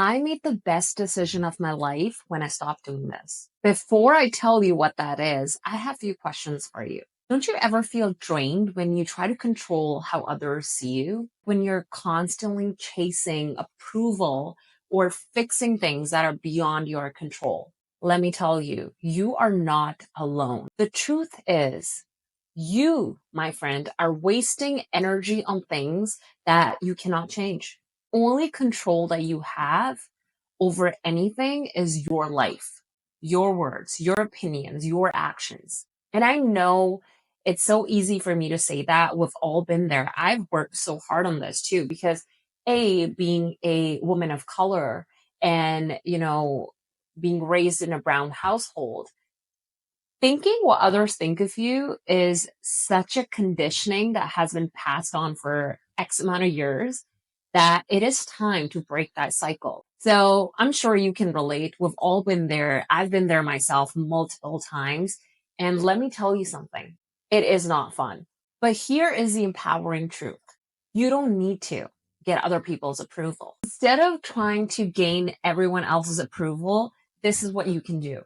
I made the best decision of my life when I stopped doing this. Before I tell you what that is, I have a few questions for you. Don't you ever feel drained when you try to control how others see you? When you're constantly chasing approval or fixing things that are beyond your control? Let me tell you, you are not alone. The truth is, you, my friend, are wasting energy on things that you cannot change. Only control that you have over anything is your life, your words, your opinions, your actions. And I know it's so easy for me to say that. We've all been there. I've worked so hard on this too, because being a woman of color and, being raised in a brown household, thinking what others think of you is such a conditioning that has been passed on for X amount of years that it is time to break that cycle. So I'm sure you can relate. We've all been there. I've been there myself multiple times. And let me tell you something. It is not fun. But here is the empowering truth. You don't need to get other people's approval. Instead of trying to gain everyone else's approval, this is what you can do.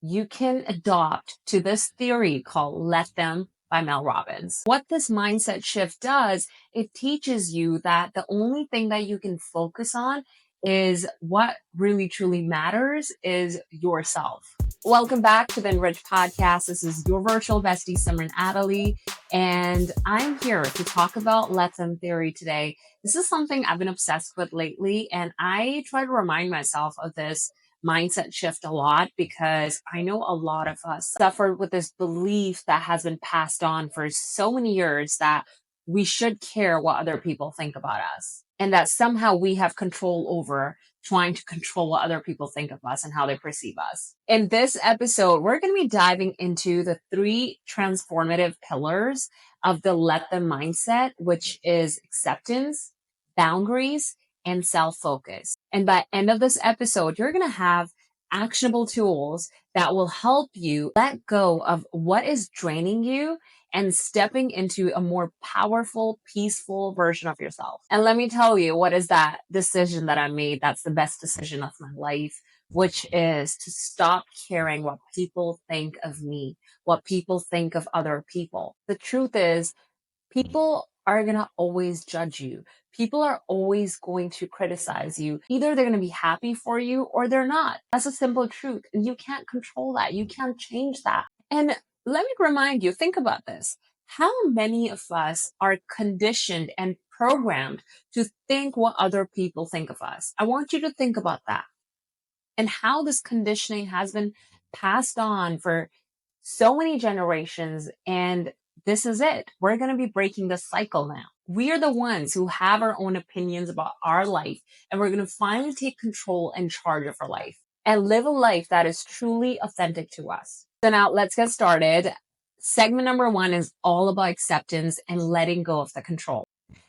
You can adopt to this theory called Let Them by Mel Robbins. What this mindset shift does, it teaches you that the only thing that you can focus on is what really truly matters is yourself. Welcome back to the Enriched Podcast. This is your virtual bestie, Simranattili, and I'm here to talk about Let Them theory today. This is something I've been obsessed with lately, and I try to remind myself of this mindset shift a lot because I know a lot of us suffered with this belief that has been passed on for so many years that we should care what other people think about us and that somehow we have control over trying to control what other people think of us and how they perceive us. In this episode, we're going to be diving into the 3 transformative pillars of the Let Them mindset, which is acceptance, boundaries, and self-focus. And by end of this episode, you're going to have actionable tools that will help you let go of what is draining you and stepping into a more powerful, peaceful version of yourself. And let me tell you, what is that decision that I made? That's the best decision of my life, which is to stop caring what people think of me, what people think of other people. The truth is, people are going to always judge you. People are always going to criticize you. Either they're going to be happy for you or they're not. That's a simple truth. And you can't control that. You can't change that. And let me remind you, think about this. How many of us are conditioned and programmed to think what other people think of us? I want you to think about that and how this conditioning has been passed on for so many generations. And this is it. We're going to be breaking the cycle now. We are the ones who have our own opinions about our life, and we're going to finally take control and charge of our life and live a life that is truly authentic to us. So now let's get started. Segment number 1 is all about acceptance and letting go of the control.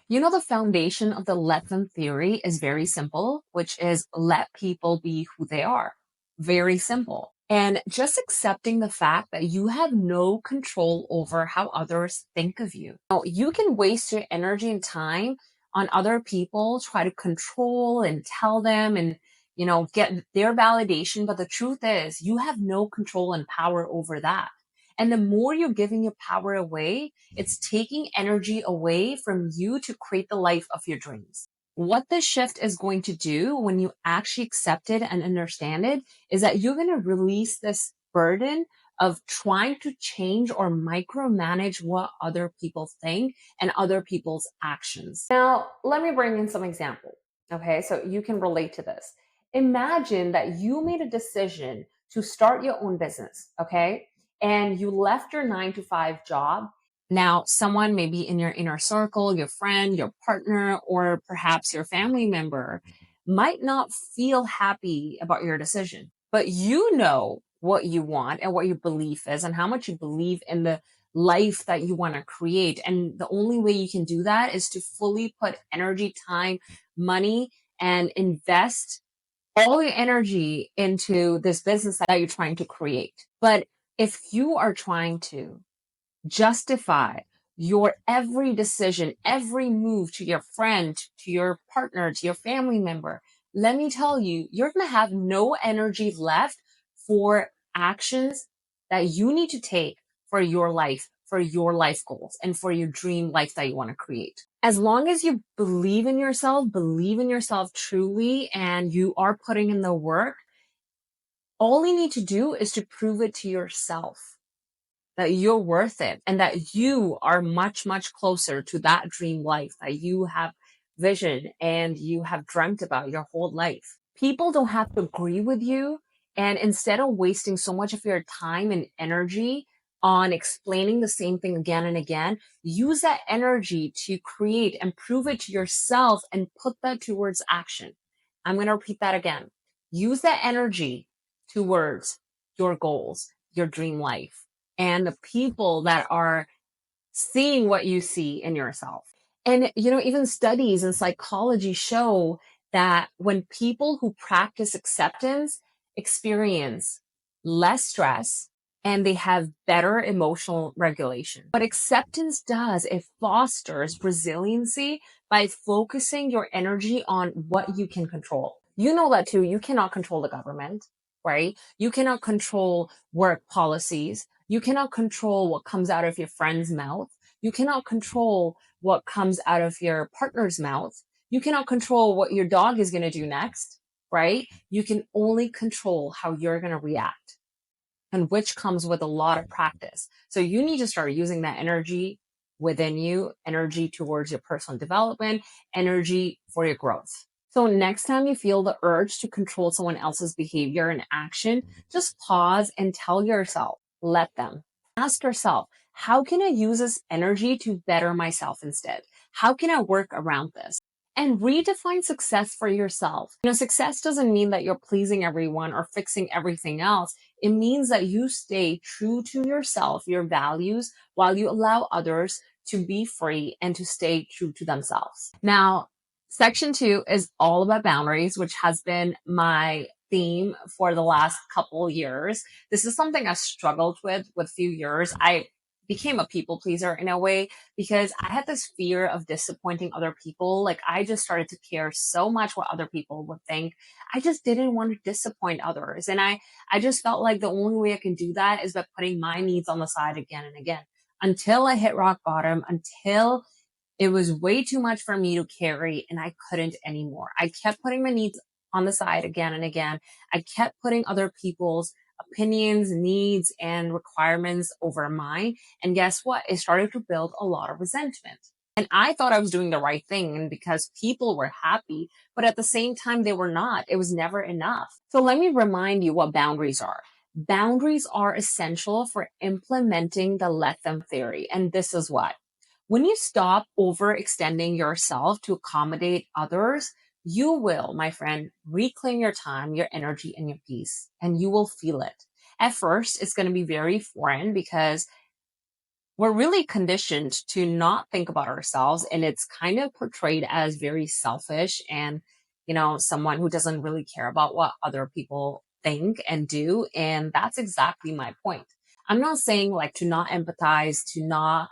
You know, the foundation of the Let Them theory is very simple, which is let people be who they are. Very simple. And just accepting the fact that you have no control over how others think of you. Now, you can waste your energy and time on other people, try to control and tell them and, get their validation. But the truth is, you have no control and power over that. And the more you're giving your power away, it's taking energy away from you to create the life of your dreams. What this shift is going to do when you actually accept it and understand it is that you're going to release this burden of trying to change or micromanage what other people think and other people's actions. Now, let me bring in some examples. Okay, so you can relate to this. Imagine that you made a decision to start your own business, okay? And you left your 9-to-5 job. Now, someone maybe in your inner circle, your friend, your partner, or perhaps your family member might not feel happy about your decision, but you know what you want and what your belief is and how much you believe in the life that you want to create. And the only way you can do that is to fully put energy, time, money, and invest all your energy into this business that you're trying to create. But if you are trying to justify your every decision, every move to your friend, to your partner, to your family member, let me tell you, you're going to have no energy left for actions that you need to take for your life goals, and for your dream life that you want to create. As long as you believe in yourself truly, and you are putting in the work, all you need to do is to prove it to yourself that you're worth it, and that you are much, much closer to that dream life that you have visioned and you have dreamt about your whole life. People don't have to agree with you. And instead of wasting so much of your time and energy on explaining the same thing again and again, use that energy to create and prove it to yourself and put that towards action. I'm going to repeat that again. Use that energy towards your goals, your dream life, and the people that are seeing what you see in yourself. And, even studies in psychology show that when people who practice acceptance experience less stress and they have better emotional regulation. What acceptance does, it fosters resiliency by focusing your energy on what you can control. You know that too. You cannot control the government, right? You cannot control work policies. You cannot control what comes out of your friend's mouth. You cannot control what comes out of your partner's mouth. You cannot control what your dog is going to do next, right? You can only control how you're going to react, and which comes with a lot of practice. So you need to start using that energy within you, energy towards your personal development, energy for your growth. So next time you feel the urge to control someone else's behavior and action, just pause and tell yourself, let them. Ask yourself, how can I use this energy to better myself instead? How can I work around this? And redefine success for yourself. Success doesn't mean that you're pleasing everyone or fixing everything else. It means that you stay true to yourself, your values, while you allow others to be free and to stay true to themselves. Now, section 2 is all about boundaries, which has been my theme for the last couple years. This is something I struggled with few years. I became a people pleaser in a way because I had this fear of disappointing other people. Like, I just started to care so much what other people would think. I just didn't want to disappoint others. And I just felt like the only way I can do that is by putting my needs on the side again and again, until I hit rock bottom, until it was way too much for me to carry and I couldn't anymore. I kept putting my needs on the side again and again. I kept putting other people's opinions, needs, and requirements over mine. And guess what? It started to build a lot of resentment. And I thought I was doing the right thing because people were happy, but at the same time, they were not. It was never enough. So let me remind you what boundaries are. Boundaries are essential for implementing the let them theory. And this is what. When you stop overextending yourself to accommodate others, you will, my friend, reclaim your time, your energy, and your peace, and you will feel it. At first, it's going to be very foreign because we're really conditioned to not think about ourselves, and it's kind of portrayed as very selfish and, someone who doesn't really care about what other people think and do. And that's exactly my point. I'm not saying like to not empathize, to not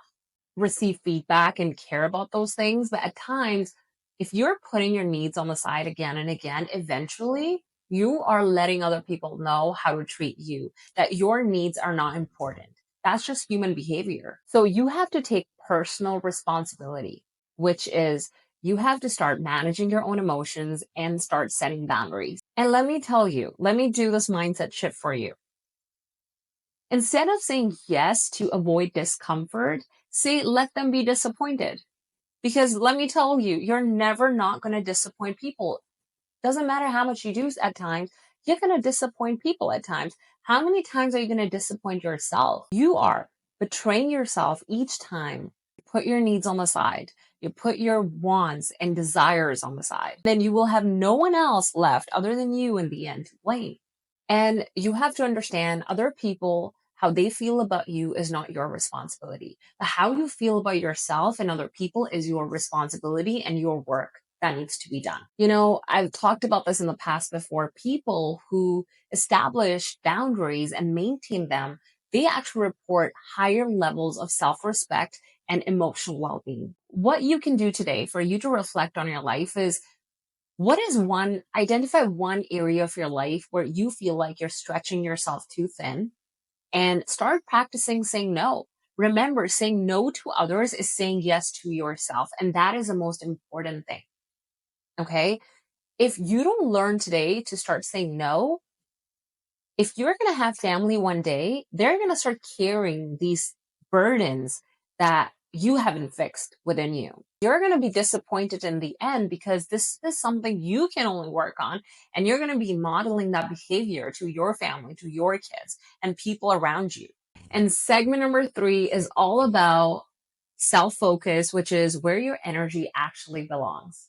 receive feedback and care about those things. But at times, if you're putting your needs on the side again and again, eventually you are letting other people know how to treat you, that your needs are not important. That's just human behavior. So you have to take personal responsibility, which is you have to start managing your own emotions and start setting boundaries. And let me tell you, let me do this mindset shift for you. Instead of saying yes to avoid discomfort, say let them be disappointed. Because let me tell you, you're never not going to disappoint people. Doesn't matter how much you do at times, you're going to disappoint people at times. How many times are you going to disappoint yourself? You are betraying yourself each time you put your needs on the side. You put your wants and desires on the side. Then you will have no one else left other than you in the end to blame. And you have to understand other people, how they feel about you is not your responsibility. But how you feel about yourself and other people is your responsibility and your work that needs to be done. I've talked about this in the past before. People who establish boundaries and maintain them, they actually report higher levels of self-respect and emotional well-being. What you can do today for you to reflect on your life is Identify one area of your life where you feel like you're stretching yourself too thin and start practicing saying no. Remember, saying no to others is saying yes to yourself. And that is the most important thing. Okay. If you don't learn today to start saying no, if you're going to have family one day, they're going to start carrying these burdens that you haven't fixed within you. You're going to be disappointed in the end because this is something you can only work on. And you're going to be modeling that behavior to your family, to your kids, and people around you. And segment number 3 is all about self focus, which is where your energy actually belongs.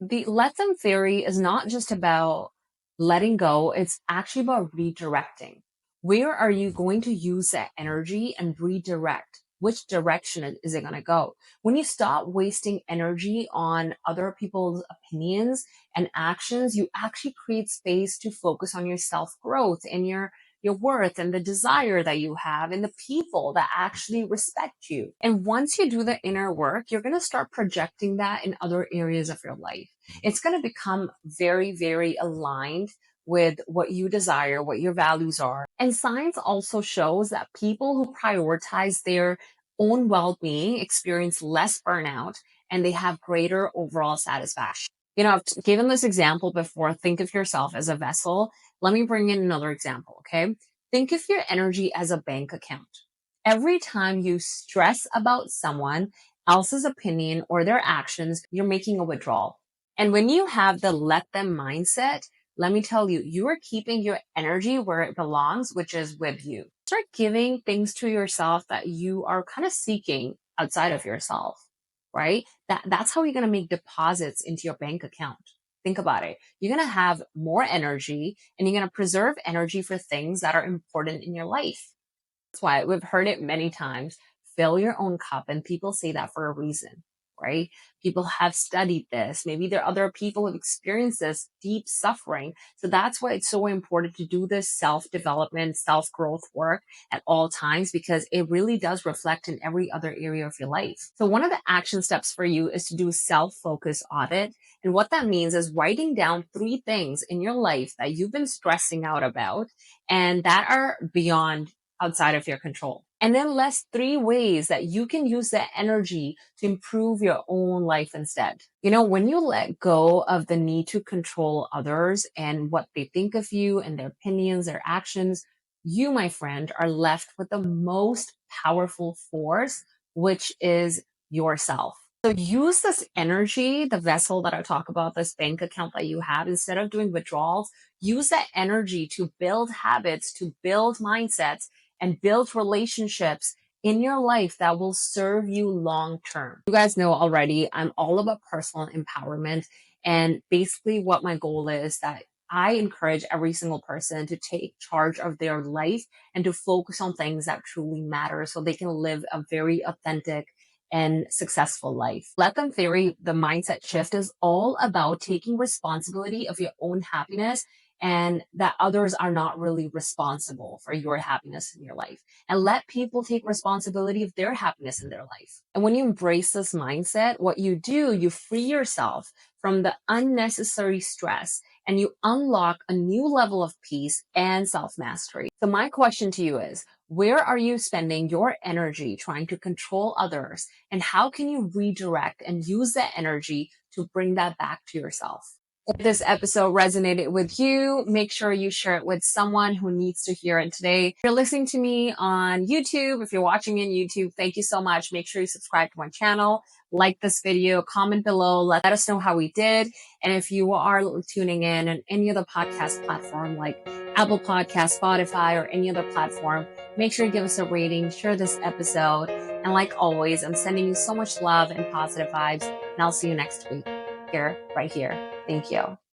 The let them theory is not just about letting go, it's actually about redirecting. Where are you going to use that energy and redirect? Which direction is it going to go? When you stop wasting energy on other people's opinions and actions, you actually create space to focus on your self growth and your worth and the desire that you have and the people that actually respect you. And once you do the inner work, you're going to start projecting that in other areas of your life. It's going to become very, very aligned with what you desire, what your values are. And science also shows that people who prioritize their own well-being experience less burnout and they have greater overall satisfaction. I've given this example before. Think of yourself as a vessel. Let me bring in another example, okay? Think of your energy as a bank account. Every time you stress about someone else's opinion or their actions, you're making a withdrawal. And when you have the let them mindset, let me tell you, you are keeping your energy where it belongs, which is with you. Start giving things to yourself that you are kind of seeking outside of yourself, right? That's how you're going to make deposits into your bank account. Think about it. You're going to have more energy and you're going to preserve energy for things that are important in your life. That's why we've heard it many times. Fill your own cup. And people say that for a reason, right? People have studied this. Maybe there are other people who have experienced this deep suffering. So that's why it's so important to do this self-development, self-growth work at all times, because it really does reflect in every other area of your life. So one of the action steps for you is to do self-focus audit. And what that means is writing down 3 things in your life that you've been stressing out about and that are beyond outside of your control. And then list 3 ways that you can use that energy to improve your own life instead. When you let go of the need to control others and what they think of you and their opinions, their actions, you, my friend, are left with the most powerful force, which is yourself. So use this energy, the vessel that I talk about, this bank account that you have, instead of doing withdrawals, use that energy to build habits, to build mindsets, and build relationships in your life that will serve you long term. You guys know already, I'm all about personal empowerment. And basically what my goal is that I encourage every single person to take charge of their life and to focus on things that truly matter so they can live a very authentic and successful life. Let them theory, the mindset shift is all about taking responsibility of your own happiness and that others are not really responsible for your happiness in your life. And let people take responsibility of their happiness in their life. And when you embrace this mindset, what you do, you free yourself from the unnecessary stress and you unlock a new level of peace and self-mastery. So my question to you is, where are you spending your energy trying to control others? And how can you redirect and use that energy to bring that back to yourself? If this episode resonated with you, make sure you share it with someone who needs to hear it today. If you're listening to me on YouTube, if you're watching me on YouTube, thank you so much. Make sure you subscribe to my channel, like this video, comment below, let us know how we did. And if you are tuning in on any other podcast platform like Apple Podcast, Spotify, or any other platform, make sure you give us a rating, share this episode. And like always, I'm sending you so much love and positive vibes. And I'll see you next week here, right here. Thank you.